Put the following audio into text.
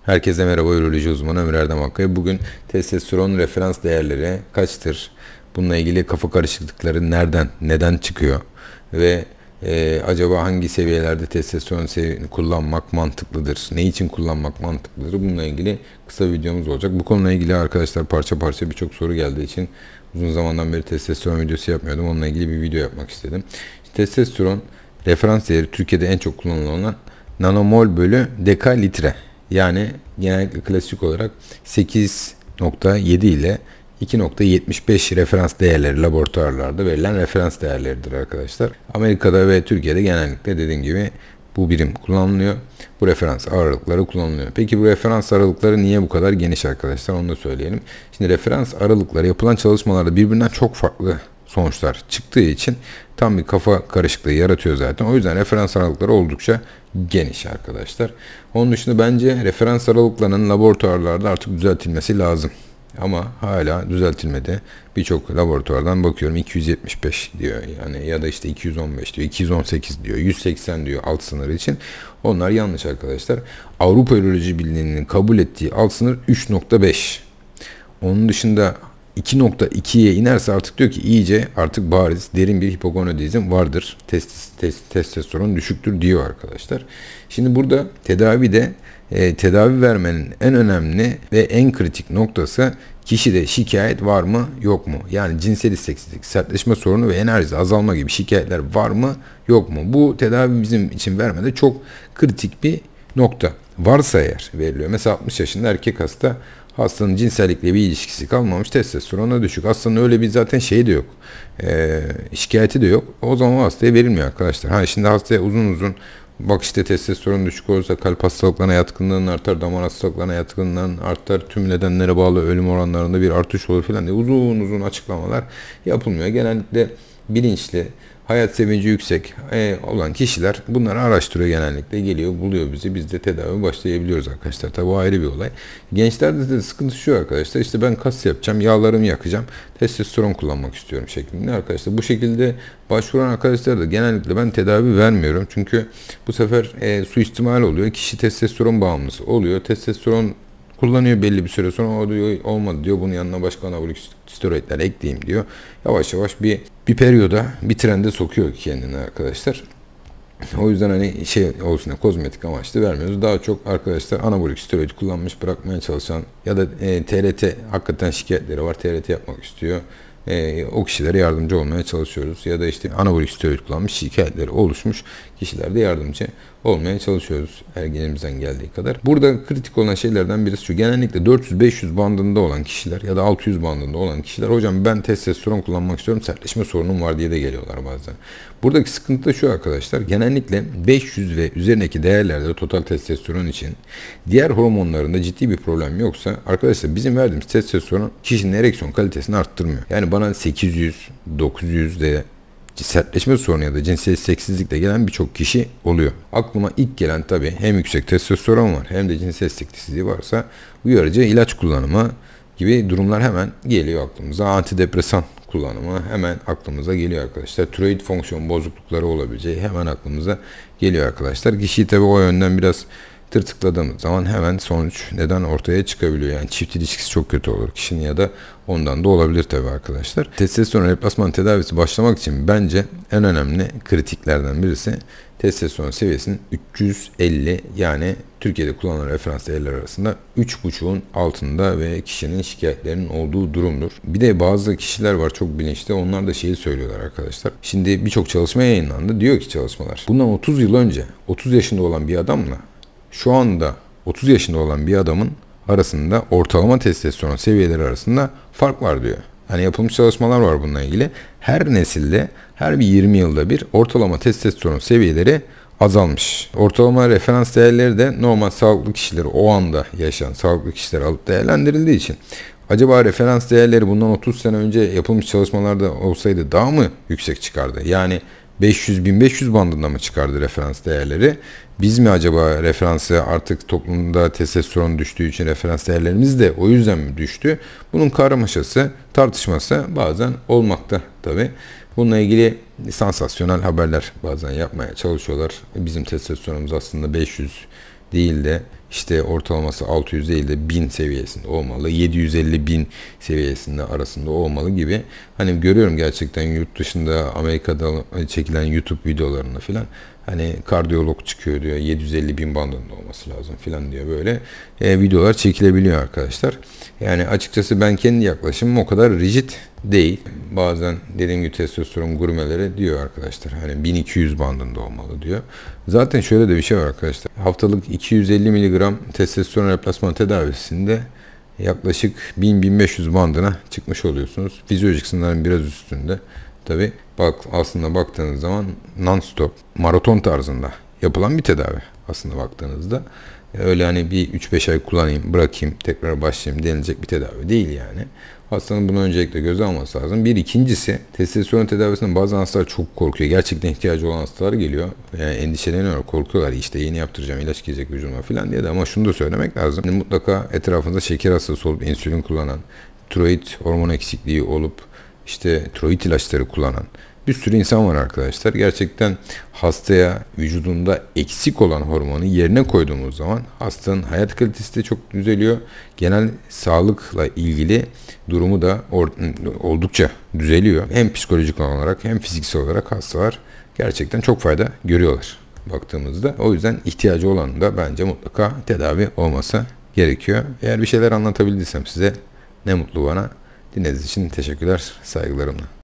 Herkese merhaba, uroloji uzmanı Ömür Erdem Akkaya. Bugün testosteron referans değerleri kaçtır? Bununla ilgili kafa karışıklıkları neden çıkıyor? Ve acaba hangi seviyelerde testosteron kullanmak mantıklıdır? Ne için kullanmak mantıklıdır? Bununla ilgili kısa bir videomuz olacak. Bu konuyla ilgili arkadaşlar parça parça birçok soru geldiği için uzun zamandan beri testosteron videosu yapmıyordum. Onunla ilgili bir video yapmak istedim. Testosteron referans değeri Türkiye'de en çok kullanılan nanomol bölü dekalitre. Yani genellikle klasik olarak 8.7 ile 2.75 referans değerleri laboratuvarlarda verilen referans değerleridir arkadaşlar. Amerika'da ve Türkiye'de genellikle dediğim gibi bu birim kullanılıyor. Bu referans aralıkları kullanılıyor. Peki bu referans aralıkları niye bu kadar geniş arkadaşlar? Onu da söyleyelim. Şimdi referans aralıkları yapılan çalışmalarda birbirinden çok farklı sonuçlar çıktığı için tam bir kafa karışıklığı yaratıyor zaten. O yüzden referans aralıkları oldukça geniş arkadaşlar. Onun dışında bence referans aralıklarının laboratuvarlarda artık düzeltilmesi lazım. Ama hala düzeltilmedi. Birçok laboratuvardan bakıyorum 275 diyor yani ya da işte 215 diyor, 218 diyor, 180 diyor alt sınır için. Onlar yanlış arkadaşlar. Avrupa Uroloji Birliği'nin kabul ettiği alt sınır 3.5. Onun dışında 2.2'ye inerse artık diyor ki iyice artık bariz derin bir hipogonadizm vardır. Testosteron düşüktür diyor arkadaşlar. Şimdi burada tedavi vermenin en önemli ve en kritik noktası kişide şikayet var mı yok mu? Yani cinsel isteksizlik, sertleşme sorunu ve enerjide azalma gibi şikayetler var mı yok mu? Bu tedavi bizim için vermede çok kritik bir nokta. Varsa eğer veriliyor. Mesela 60 yaşında erkek hastanın cinsellikle bir ilişkisi kalmamış, testosterona düşük. Hastanın öyle bir zaten şeyi de yok. Şikayeti de yok. O zaman o hastaya verilmiyor arkadaşlar. Şimdi hastaya uzun bak işte testosteron düşük olursa kalp hastalıklarına yatkınlığın artar, damar hastalıklarına yatkınlığın artar, tüm nedenlere bağlı ölüm oranlarında bir artış olur falan diye uzun açıklamalar yapılmıyor. Genellikle bilinçli, hayat sevinci yüksek olan kişiler bunları araştırıyor, genellikle geliyor buluyor bizi, biz de tedavi başlayabiliyoruz arkadaşlar. Tabi o ayrı bir olay. Gençlerde de sıkıntı şu arkadaşlar, işte ben kas yapacağım, yağlarımı yakacağım, testosteron kullanmak istiyorum şeklinde arkadaşlar. Bu şekilde başvuran arkadaşlar da genellikle ben tedavi vermiyorum, çünkü bu sefer suistimal oluyor, kişi testosteron bağımlısı oluyor, testosteron kullanıyor belli bir süre sonra, o diyor olmadı diyor, bunun yanına başka anabolik steroidler ekleyeyim diyor. Yavaş bir periyoda bir trende sokuyor kendini arkadaşlar. O yüzden hani şey olsun diye kozmetik amaçlı vermiyoruz. Daha çok arkadaşlar anabolik steroid kullanmış bırakmaya çalışan ya da TRT hakikaten şikayetleri var, TRT yapmak istiyor. O kişilere yardımcı olmaya çalışıyoruz. Ya da işte anabolik steroid kullanmış, şikayetleri oluşmuş kişilerde yardımcı olmaya çalışıyoruz elimizden geldiği kadar. Burada kritik olan şeylerden birisi şu: genellikle 400-500 bandında olan kişiler ya da 600 bandında olan kişiler, hocam ben testosteron kullanmak istiyorum, sertleşme sorunum var diye de geliyorlar bazen. Buradaki sıkıntı da şu arkadaşlar: genellikle 500 ve üzerindeki değerlerde total testosteron için diğer hormonlarında ciddi bir problem yoksa arkadaşlar, bizim verdiğimiz testosteron kişinin ereksiyon kalitesini arttırmıyor. Yani bana 800, 900 de sertleşme sorunu ya da cinsel isteksizlikle gelen birçok kişi oluyor. Aklıma ilk gelen tabii hem yüksek testosteron var hem de cinsel isteksizliği varsa uyarıcı ilaç kullanımı gibi durumlar hemen geliyor aklımıza. Antidepresan kullanımı hemen aklımıza geliyor arkadaşlar. Tiroid fonksiyon bozuklukları olabileceği hemen aklımıza geliyor arkadaşlar. Kişiyi tabii o yönden biraz tırtıkladığımız zaman hemen sonuç neden ortaya çıkabiliyor. Yani çift ilişkisi çok kötü olur kişinin ya da ondan da olabilir tabii arkadaşlar. Testosteron replasman tedavisi başlamak için bence en önemli kritiklerden birisi testosteron seviyesinin 350, yani Türkiye'de kullanılan referans değerler arasında 3.5'un altında ve kişinin şikayetlerinin olduğu durumdur. Bir de bazı kişiler var çok bilinçli, onlar da şeyi söylüyorlar arkadaşlar. Şimdi birçok çalışma yayınlandı. Diyor ki çalışmalar, bundan 30 yıl önce 30 yaşında olan bir adamla şu anda 30 yaşında olan bir adamın arasında ortalama testosteron seviyeleri arasında fark var diyor. Hani yapılmış çalışmalar var bununla ilgili. Her nesilde her bir 20 yılda bir ortalama testosteron seviyeleri azalmış. Ortalama referans değerleri de normal sağlıklı kişileri, o anda yaşayan sağlıklı kişiler alıp değerlendirildiği için acaba referans değerleri bundan 30 sene önce yapılmış çalışmalarda olsaydı daha mı yüksek çıkardı? Yani 500-1500 bandında mı çıkardı referans değerleri? Biz mi acaba referansı, artık toplumda testosteron düştüğü için referans değerlerimiz de o yüzden mi düştü? Bunun karmaşası, tartışması bazen olmakta tabii. Bununla ilgili sansasyonel haberler bazen yapmaya çalışıyorlar. Bizim testosteronumuz aslında 500 değil de işte ortalaması 600 değil de 1000 seviyesinde olmalı. 750-1000 seviyesinde arasında olmalı gibi. Hani görüyorum gerçekten yurt dışında, Amerika'da çekilen YouTube videolarında filan, hani kardiyolog çıkıyor diyor 750-1000 bandında olması lazım filan diyor, böyle videolar çekilebiliyor arkadaşlar. Yani açıkçası ben kendi yaklaşımım o kadar rigid değil. Bazen dediğim gibi testosteron gurmeleri diyor arkadaşlar, hani 1200 bandında olmalı diyor. Zaten şöyle de bir şey var arkadaşlar. Haftalık 250 mg testosteron replasman tedavisinde yaklaşık 1000-1500 bandına çıkmış oluyorsunuz. Fizyolojik sınırların biraz üstünde. Tabi bak, aslında baktığınız zaman non-stop maraton tarzında yapılan bir tedavi aslında baktığınızda. Öyle hani bir 3-5 ay kullanayım, bırakayım, tekrar başlayayım denilecek bir tedavi değil yani. Hastanın bunu öncelikle göze alması lazım. Bir, ikincisi, testosteron tedavisinden bazı hastalar çok korkuyor. Gerçekten ihtiyacı olan hastalar geliyor. Yani endişeleniyorlar, korkuyorlar. İşte yeni yaptıracağım, ilaç girecek vücuduma falan diye de. Ama şunu da söylemek lazım. Yani mutlaka etrafınızda şeker hastası olup insülin kullanan, tiroid hormon eksikliği olup işte tiroid ilaçları kullanan bir sürü insan var arkadaşlar. Gerçekten hastaya vücudunda eksik olan hormonu yerine koyduğumuz zaman hastanın hayat kalitesi de çok düzeliyor. Genel sağlıkla ilgili durumu da oldukça düzeliyor. Hem psikolojik olarak hem fiziksel olarak hastalar gerçekten çok fayda görüyorlar baktığımızda. O yüzden ihtiyacı olan da bence mutlaka tedavi olması gerekiyor. Eğer bir şeyler anlatabildiysem size ne mutlu bana. Dinlediğiniz için teşekkürler, saygılarımla.